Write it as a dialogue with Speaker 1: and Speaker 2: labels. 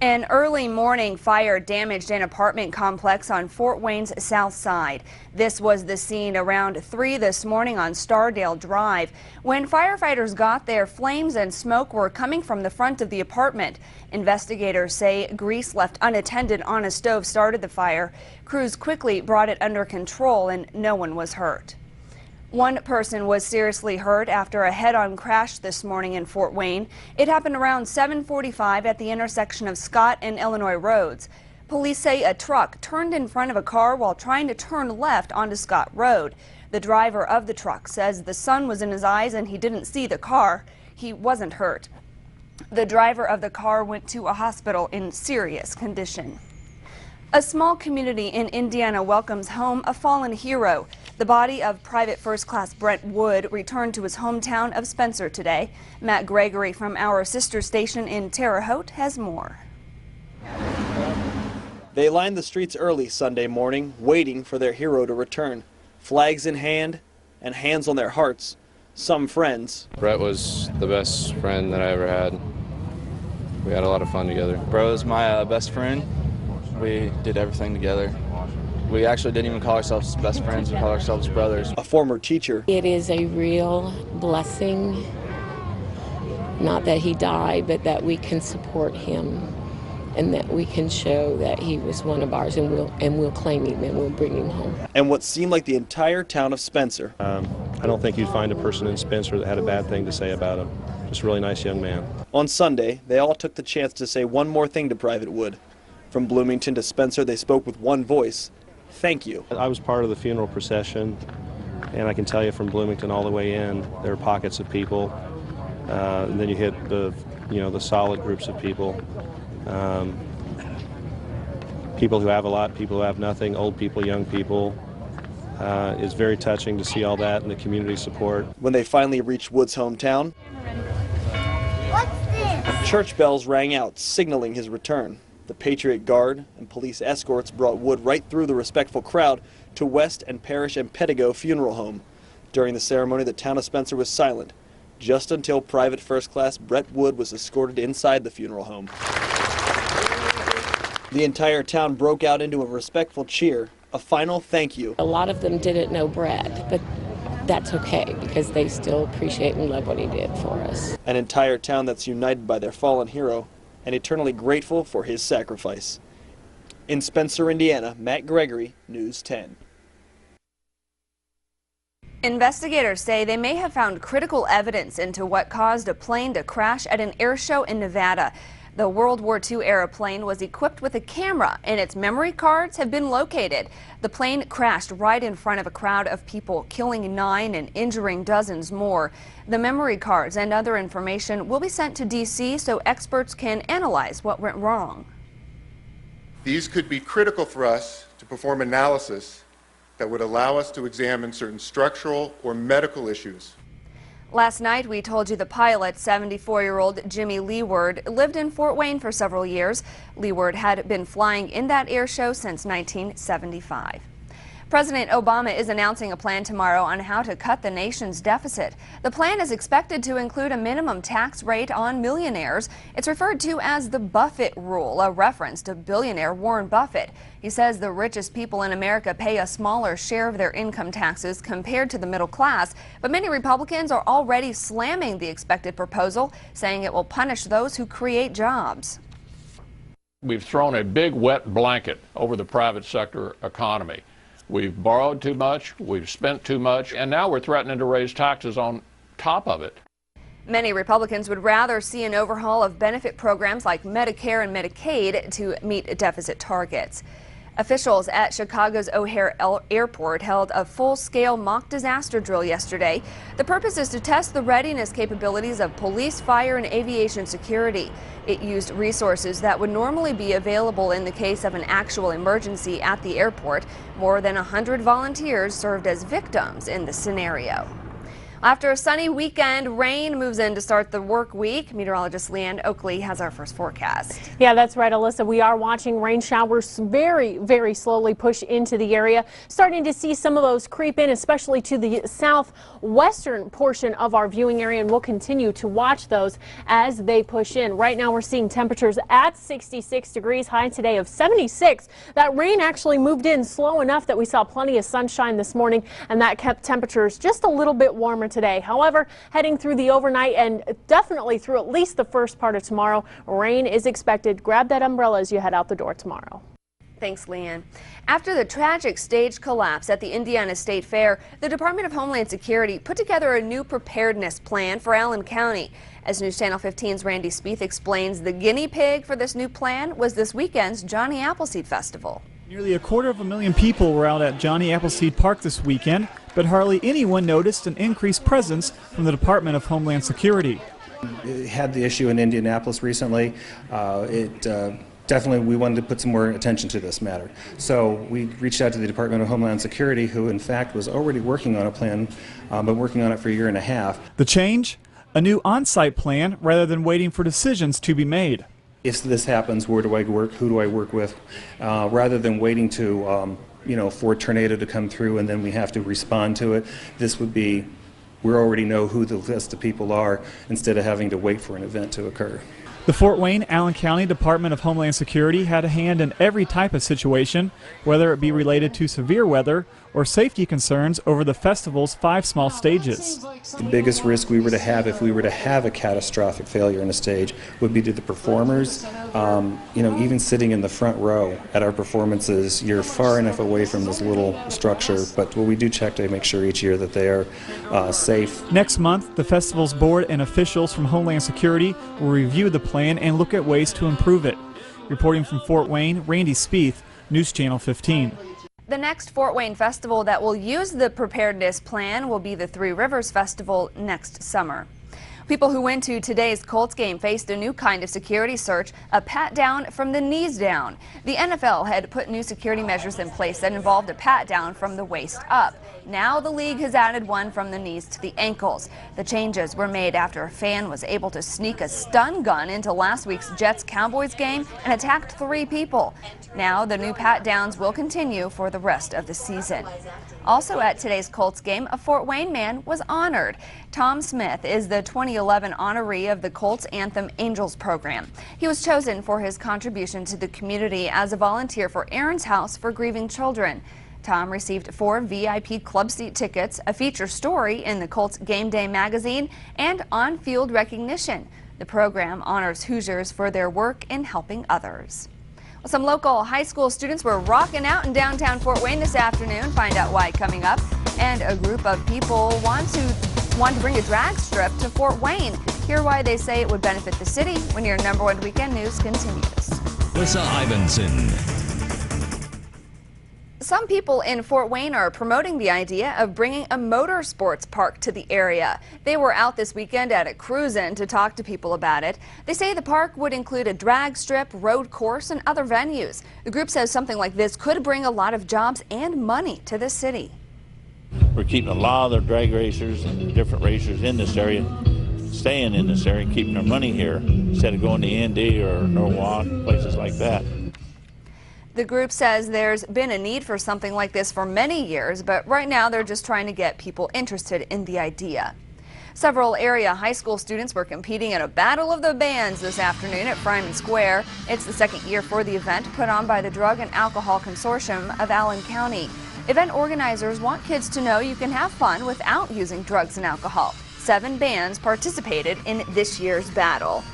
Speaker 1: An early morning fire damaged an apartment complex on Fort Wayne's south side. This was the scene around 3 this morning on Stardale Drive. When firefighters got there, flames and smoke were coming from the front of the apartment. Investigators say grease left unattended on a stove started the fire. Crews quickly brought it under control and no one was hurt. One person was seriously hurt after a head-on crash this morning in Fort Wayne. It happened around 7:45 at the intersection of Scott and Illinois roads. Police say a truck turned in front of a car while trying to turn left onto Scott Road. The driver of the truck says the sun was in his eyes and he didn't see the car. He wasn't hurt. The driver of the car went to a hospital in serious condition. A small community in Indiana welcomes home a fallen hero. The body of Private First Class Brent Wood returned to his hometown of Spencer today. Matt Gregory from our sister station in Terre Haute has more.
Speaker 2: They lined the streets early Sunday morning, waiting for their hero to return. Flags in hand and hands on their hearts. Some friends.
Speaker 3: Brett was the best friend that I ever had. We had a lot of fun together.
Speaker 4: Bro is my best friend. We did everything together. We actually didn't even call ourselves best friends, we called ourselves brothers.
Speaker 2: A former teacher.
Speaker 5: It is a real blessing, not that he died, but that we can support him and that we can show that he was one of ours, and we'll claim him and we'll bring him home.
Speaker 2: And what seemed like the entire town of Spencer.
Speaker 6: I don't think you'd find a person in Spencer that had a bad thing to say about him. Just a really nice young man.
Speaker 2: On Sunday, they all took the chance to say one more thing to Private Wood. From Bloomington to Spencer, they spoke with one voice. Thank you.
Speaker 6: I was part of the funeral procession, and I can tell you from Bloomington all the way in, there are pockets of people, and then you hit the solid groups of people. People who have a lot, people who have nothing, old people, young people. It's very touching to see all that and the community support.
Speaker 2: When they finally reached Wood's hometown,
Speaker 7: What's this?
Speaker 2: church bells rang out, signaling his return. The Patriot Guard and police escorts brought Wood right through the respectful crowd to West and Parish and Pettigo Funeral Home. During the ceremony, the town of Spencer was silent, just until Private First Class Brett Wood was escorted inside the funeral home. The entire town broke out into a respectful cheer, a final thank you.
Speaker 5: A lot of them didn't know Brett, but that's okay because they still appreciate and love what he did for us.
Speaker 2: An entire town that's united by their fallen hero and eternally grateful for his sacrifice. In Spencer, Indiana, Matt Gregory, News 10.
Speaker 1: Investigators say they may have found critical evidence into what caused a plane to crash at an air show in Nevada. The World War II era plane was equipped with a camera and its memory cards have been located. The plane crashed right in front of a crowd of people, killing 9 and injuring dozens more. The memory cards and other information will be sent to D.C. so experts can analyze what went wrong.
Speaker 8: These could be critical for us to perform analysis that would allow us to examine certain structural or medical issues.
Speaker 1: Last night, we told you the pilot, 74-year-old Jimmy Leeward, lived in Fort Wayne for several years. Leeward had been flying in that air show since 1975. President Obama is announcing a plan tomorrow on how to cut the nation's deficit. The plan is expected to include a minimum tax rate on millionaires. It's referred to as the Buffett rule, a reference to billionaire Warren Buffett. He says the richest people in America pay a smaller share of their income taxes compared to the middle class, but many Republicans are already slamming the expected proposal, saying it will punish those who create jobs.
Speaker 9: We've thrown a big wet blanket over the private sector economy. We've borrowed too much, we've spent too much, and now we're threatening to raise taxes on top of it.
Speaker 1: Many Republicans would rather see an overhaul of benefit programs like Medicare and Medicaid to meet deficit targets. Officials at Chicago's O'Hare Airport held a full-scale mock disaster drill yesterday. The purpose is to test the readiness capabilities of police, fire, and aviation security. It used resources that would normally be available in the case of an actual emergency at the airport. More than 100 volunteers served as victims in the scenario. After a sunny weekend, rain moves in to start the work week. Meteorologist Leanne Oakley has our first forecast.
Speaker 10: Yeah, that's right, Alyssa. We are watching rain showers very, very slowly push into the area. Starting to see some of those creep in, especially to the southwestern portion of our viewing area, and we'll continue to watch those as they push in. Right now, we're seeing temperatures at 66 degrees, high today of 76. That rain actually moved in slow enough that we saw plenty of sunshine this morning, and that kept temperatures just a little bit warmer today. However, heading through the overnight and definitely through at least the first part of tomorrow, rain is expected. Grab that umbrella as you head out the door tomorrow.
Speaker 1: Thanks, Leanne. After the tragic stage collapse at the Indiana State Fair, the Department of Homeland Security put together a new preparedness plan for Allen County. As News Channel 15's Randy Spieth explains, the guinea pig for this new plan was this weekend's Johnny Appleseed Festival.
Speaker 11: Nearly 250,000 people were out at Johnny Appleseed Park this weekend, but hardly anyone noticed an increased presence from the Department of Homeland Security.
Speaker 12: We had the issue in Indianapolis recently. Definitely we wanted to put some more attention to this matter. So we reached out to the Department of Homeland Security, who in fact was already working on a plan, been working on it for a year and a half.
Speaker 11: The change? A new on-site plan rather than waiting for decisions to be made.
Speaker 12: If this happens, where do I work? Who do I work with? Rather than waiting to, for a tornado to come through and then we have to respond to it, this would be, we already know who the list of people are instead of having to wait for an event to occur.
Speaker 11: The Fort Wayne, Allen County Department of Homeland Security had a hand in every type of situation, whether it be related to severe weather or safety concerns over the festival's 5 small stages.
Speaker 12: The biggest risk we were to have if we were to have a catastrophic failure in a stage would be to the performers. Even sitting in the front row at our performances, you're far enough away from this little structure, but we do check to make sure each year that they are safe.
Speaker 11: Next month, the festival's board and officials from Homeland Security will review the plan and look at ways to improve it. Reporting from Fort Wayne, Randy Spieth, News Channel 15.
Speaker 1: The next Fort Wayne festival that will use the preparedness plan will be the Three Rivers Festival next summer. People who went to today's Colts game faced a new kind of security search, a pat down from the knees down. The NFL had put new security measures in place that involved a pat down from the waist up. Now the league has added one from the knees to the ankles. The changes were made after a fan was able to sneak a stun gun into last week's Jets-Cowboys game and attacked 3 people. Now the new pat downs will continue for the rest of the season. Also at today's Colts game, a Fort Wayne man was honored. Tom Smith is the 2011 honoree of the Colts Anthem Angels program. He was chosen for his contribution to the community as a volunteer for Aaron's House for Grieving Children. Tom received 4 VIP club seat tickets, a feature story in the Colts Game Day magazine, and on-field recognition. The program honors Hoosiers for their work in helping others. Some local high school students were rocking out in downtown Fort Wayne this afternoon. Find out why coming up. And a group of people want to bring a drag strip to Fort Wayne. Hear why they say it would benefit the city when your #1 weekend news continues.
Speaker 13: Alyssa Ivinson.
Speaker 1: Some people in Fort Wayne are promoting the idea of bringing a motorsports park to the area. They were out this weekend at a cruise-in to talk to people about it. They say the park would include a drag strip, road course, and other venues. The group says something like this could bring a lot of jobs and money to the city.
Speaker 14: We're keeping a lot of the drag racers and different racers in this area, staying in this area and keeping their money here instead of going to Indy or Norwalk, places like that.
Speaker 1: The group says there's been a need for something like this for many years, but right now they're just trying to get people interested in the idea. Several area high school students were competing in a battle of the bands this afternoon at Fryman Square. It's the 2nd year for the event put on by the Drug and Alcohol Consortium of Allen County. Event organizers want kids to know you can have fun without using drugs and alcohol. 7 bands participated in this year's battle.